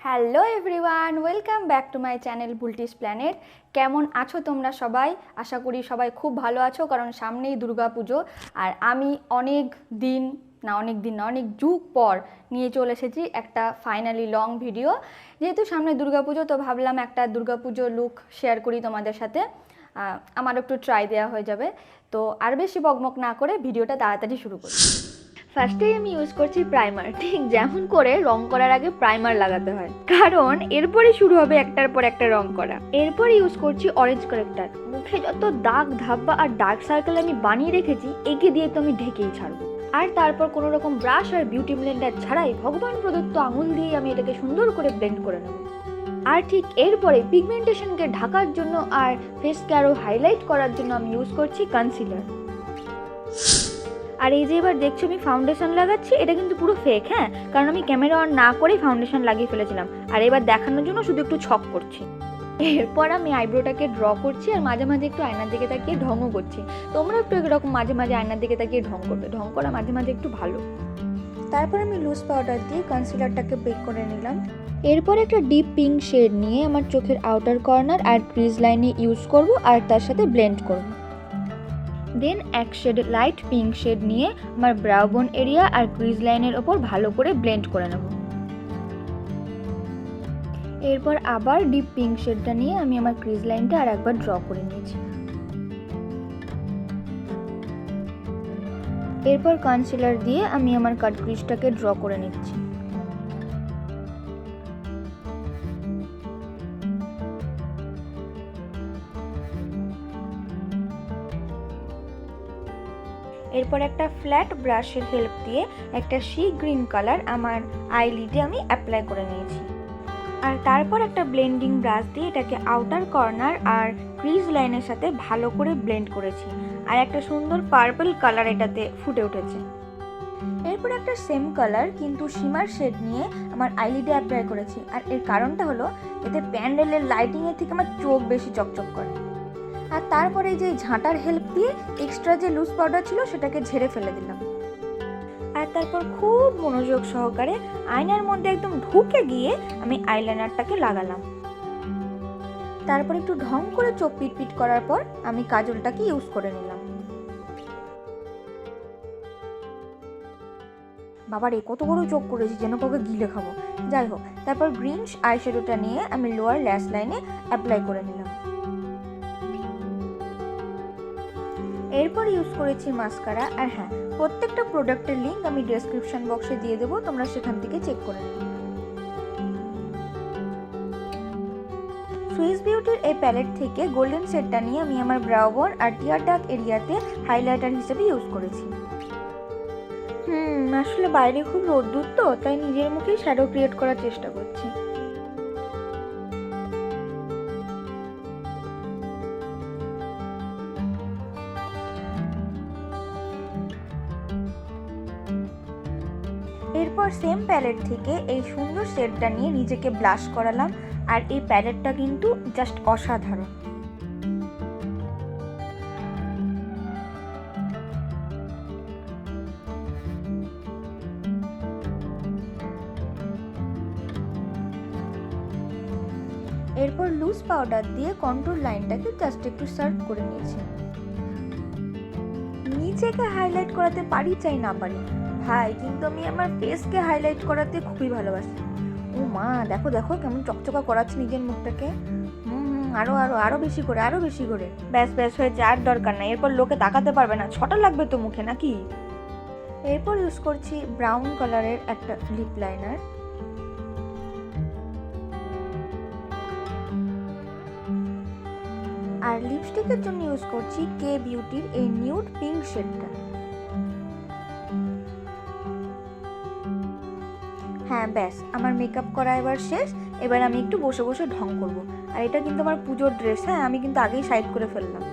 Hello everyone, welcome back to my channel বুলটিস planet. কেমন আছো তোমরা সবাই? আশা করি সবাই খুব ভালো আছো, কারণ সামনেই দুর্গা পুজো। আর আমি অনেক যুগ পর নিয়ে চলে এসেছি একটা ফাইনালি লং ভিডিও। যেহেতু সামনে দুর্গা পুজো, তো ভাবলাম একটা দুর্গা পুজো লুক শেয়ার করি তোমাদের সাথে। আমার একটু ট্রাই দেওয়া হয়ে যাবে। তো আর বেশি বকবক না করে ভিডিওটা তাড়াতাড়ি শুরু করি। ফার্স্টেই আমি ইউজ করছি প্রাইমার, ঠিক যেমন করে রং করার আগে প্রাইমার লাগাতে হয়, কারণ এরপরই শুরু হবে একটার পর একটা রং করা। এরপর ইউজ করছি অরেঞ্জ কারেক্টার। মুখে যত দাগ ধাব্বা আর ডার্ক সার্কেল আমি বানিয়ে রেখেছি, একে দিয়ে তো আমি ঢেকেই ছাড়বো। আর তারপর কোনো রকম ব্রাশ আর বিউটি ব্লেন্ডার ছাড়াই ভগবান প্রদত্ত আঙুল দিয়ে আমি এটাকে সুন্দর করে ব্লেন্ড করে নেব। আর ঠিক এরপরে পিগমেন্টেশনকে ঢাকার জন্য আর ফেসকে আরও হাইলাইট করার জন্য আমি ইউজ করছি কনসিলার। আর এই যে এবার দেখছো আমি ফাউন্ডেশন লাগাচ্ছি, এটা কিন্তু পুরো ফেক, হ্যাঁ, কারণ আমি ক্যামেরা অন না করেই ফাউন্ডেশন লাগিয়ে ফেলেছিলাম। আর এবার দেখানোর জন্য শুধু একটু ছক করছি। এরপর আমি আইব্রোটাকে ড্র করছি, আর মাঝে মাঝে একটু আয়নার দিকে তাকিয়ে ঢংও করছি। তোমরা একটু এরকম মাঝে মাঝে আয়নার দিকে তাকিয়ে ঢং করবে, ঢং করা মাঝে মাঝে একটু ভালো। তারপর আমি লুজ পাউডার দিয়ে কনসিলারটাকে বেক করে নিলাম। এরপর একটা ডিপ পিঙ্ক শেড নিয়ে আমার চোখের আউটার কর্নার আর ক্রিজ লাইনে ইউজ করব, আর তার সাথে ব্লেন্ড করব। দেন এক শেড লাইট পিঙ্ক শেড নিয়ে আমার ব্রাউ বোন এরিয়া আর ক্রিজ লাইনের ওপর ভালো করে ব্লেন্ড করে নেব। এরপর আবার ডিপ পিঙ্ক শেডটা নিয়ে আমি আমার ক্রিজ লাইনটা আর একবার ড্র করে নিয়েছি। এরপর কনসিলার দিয়ে আমি আমার কাট ক্রিজটাকে ড্র করে নিচ্ছি। এরপর একটা ফ্ল্যাট ব্রাশের হেল্প দিয়ে একটা সি গ্রিন কালার আমার আইলিডে আমি অ্যাপ্লাই করে নিয়েছি। আর তারপর একটা ব্লেন্ডিং ব্রাশ দিয়ে এটাকে আউটার কর্নার আর ক্রিজ লাইনের সাথে ভালো করে ব্লেন্ড করেছি, আর একটা সুন্দর পার্পল কালার এটাতে ফুটে উঠেছে। এরপর একটা সেম কালার কিন্তু শিমার শেড নিয়ে আমার আইলিডে অ্যাপ্লাই করেছি, আর এর কারণটা হলো এতে প্যান্ডেলের লাইটিংয়ের থেকে আমার চোখ বেশি চকচক করে। আর তারপরে যে ঝাঁটার হেল্প দিয়ে এক্সট্রা যে লুজ পাউডার ছিল সেটাকে ঝেড়ে ফেলে দিলাম। আর তারপর খুব মনোযোগ সহকারে আয়নার মধ্যে একদম ঢুকে গিয়ে আমি আইলাইনারটাকে লাগালাম। তারপর একটু ঢং করে চোখ পিটপিট করার পর আমি কাজলটাকে ইউজ করে নিলাম। বাবারে কত বড় চোখ করেছি, যেন কাউকে গিলে খাবো। যাই হোক, তারপর গ্রিন আইশ্যাডোটা নিয়ে আমি লোয়ার ল্যাশ লাইনে অ্যাপ্লাই করে নিলাম। এরপর ইউজ করেছি মাস্কারা। আর হ্যাঁ, প্রত্যেকটা প্রোডাক্টের লিঙ্ক আমি ডেসক্রিপশন বক্সে দিয়ে দেবো, তোমরা সেখান থেকে চেক করে নেবে। সুইস বিউটির এই প্যালেট থেকে গোল্ডেন শেডটা নিয়ে আমি আমার ব্রাউ বোন আর টিয়ার ডার্ক এরিয়াতে হাইলাইটার হিসেবে ইউজ করেছি। আসলে বাইরে খুব রোদ্দুর, তো তাই নিজের মুখেই শ্যাডো ক্রিয়েট করার চেষ্টা করছি। এরপর সেম প্যালেট থেকে এই সুন্দর শেডটা নিয়ে নিজেকে ব্লাশ করালাম, আর এই প্যালেটটা কিন্তু জাস্ট অসাধারণ। এরপর লুজ পাউডার দিয়ে কন্ট্রোল লাইনটাকে জাস্ট একটু সার্ভ করে নিয়েছি। নিজেকে হাইলাইট করাতে পারি চাই না পারি ভাই, কিন্তু আমি আমার ফেসকে হাইলাইট করাতে খুবই ভালোবাসি। ও মা, দেখো দেখো কেমন চকচকা করাচ্ছে নিজের মুখটাকে। আরো আরো আরো বেশি করে, আরো বেশি করে। ব্যাস ব্যাস হয়েছে, আর দরকার নাই। এরপর লোকে তাকাতে পারবে না, ছটা লাগবে তো মুখে নাকি। এরপর ইউজ করছি ব্রাউন কালারের একটা লিপ লাইনার। আর লিপস্টিকের জন্য ইউজ করছি কে বিউটির এই নিউড পিঙ্ক শেডটা। হ্যাঁ ব্যাস, আমার মেকআপ করা এবার শেষ। এবার আমি একটু বসে বসে ঢং করব। আর এটা কিন্তু আমার পুজোর ড্রেস, হ্যাঁ, আমি কিন্তু আগেই সাইড করে ফেললাম।